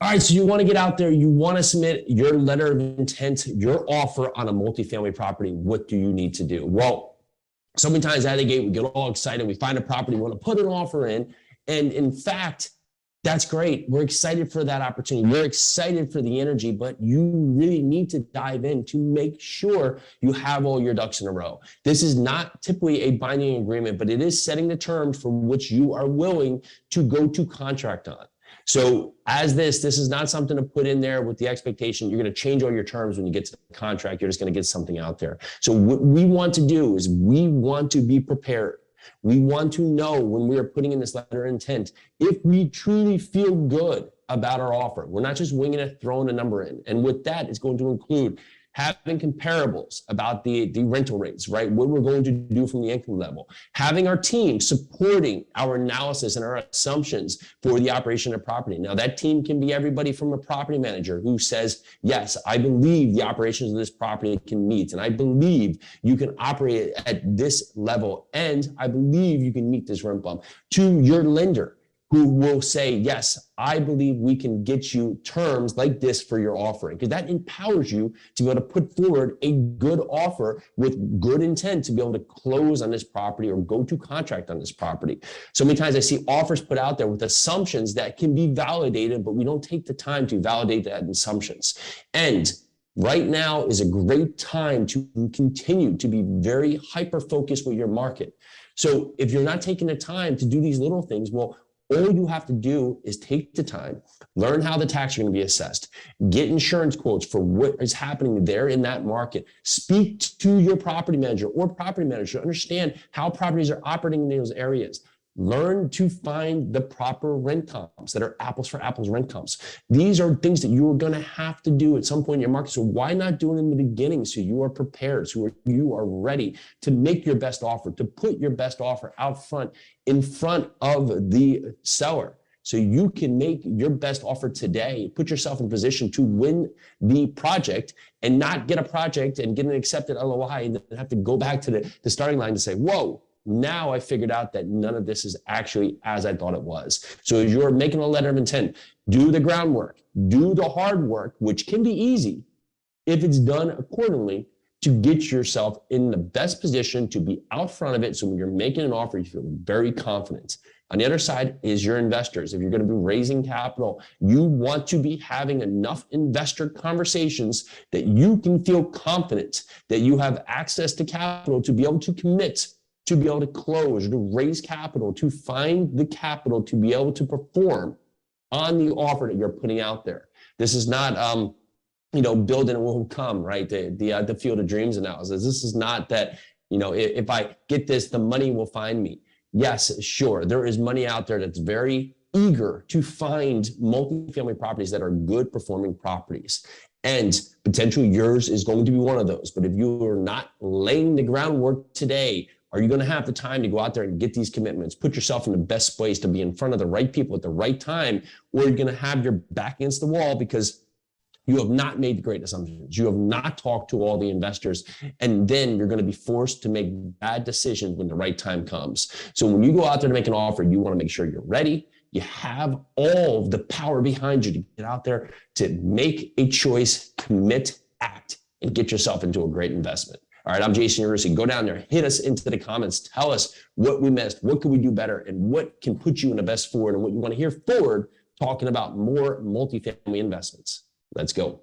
All right, so you want to get out there, you want to submit your letter of intent, your offer on a multifamily property. What do you need to do? Well, so many times out of the gate, we get all excited, we find a property, we want to put an offer in, and in fact, that's great. We're excited for that opportunity. We're excited for the energy, but you really need to dive in to make sure you have all your ducks in a row. This is not typically a binding agreement, but it is setting the terms for which you are willing to go to contract on. So as this is not something to put in there with the expectation you're going to change all your terms when you get to the contract. You're just going to get something out there. So what we want to do is we want to be prepared. We want to know when we are putting in this letter of intent, if we truly feel good about our offer. We're not just winging it, throwing a number in. And with that, it's going to include having comparables about the rental rates, right? What we're going to do from the income level, having our team supporting our analysis and our assumptions for the operation of property. Now that team can be everybody from a property manager who says, yes, I believe the operations of this property can meet, and I believe you can operate at this level, and I believe you can meet this rent bump, to your lender, who will say, yes, I believe we can get you terms like this for your offering, because that empowers you to be able to put forward a good offer with good intent to be able to close on this property or go to contract on this property. So many times I see offers put out there with assumptions that can be validated, but we don't take the time to validate that assumptions. And right now is a great time to continue to be very hyper-focused with your market. So if you're not taking the time to do these little things, well, all you have to do is take the time, learn how the tax are going to be assessed, get insurance quotes for what is happening there in that market, speak to your property manager or property manager, understand how properties are operating in those areas. Learn to find the proper rent comps that are apples for apples rent comps. These are things that you are going to have to do at some point in your market. So why not do it in the beginning so you are prepared, so you are ready to make your best offer, to put your best offer out front in front of the seller. So you can make your best offer today, put yourself in a position to win the project and not get a project and get an accepted LOI and then have to go back to the starting line to say, whoa, now I figured out that none of this is actually as I thought it was. So as you're making a letter of intent, do the groundwork, do the hard work, which can be easy if it's done accordingly, to get yourself in the best position to be out front of it. So when you're making an offer, you feel very confident. On the other side is your investors. If you're going to be raising capital, you want to be having enough investor conversations that you can feel confident that you have access to capital to be able to commit, to be able to close, to raise capital, to find the capital to be able to perform on the offer that you're putting out there. This is not, build and it will come, right? The field of dreams analysis. This is not that, if I get this, the money will find me. Yes, sure. There is money out there that's very eager to find multifamily properties that are good performing properties. And potentially yours is going to be one of those. But if you are not laying the groundwork today, are you going to have the time to go out there and get these commitments, put yourself in the best place to be in front of the right people at the right time, or are you going to have your back against the wall because you have not made the great assumptions, you have not talked to all the investors, and then you're going to be forced to make bad decisions when the right time comes. So when you go out there to make an offer, you want to make sure you're ready. You have all of the power behind you to get out there, to make a choice, commit, act, and get yourself into a great investment. All right, I'm Jason Yarusi. Go down there, hit us into the comments, tell us what we missed, what could we do better, and what can put you in the best forward, and what you want to hear forward talking about more multifamily investments. Let's go.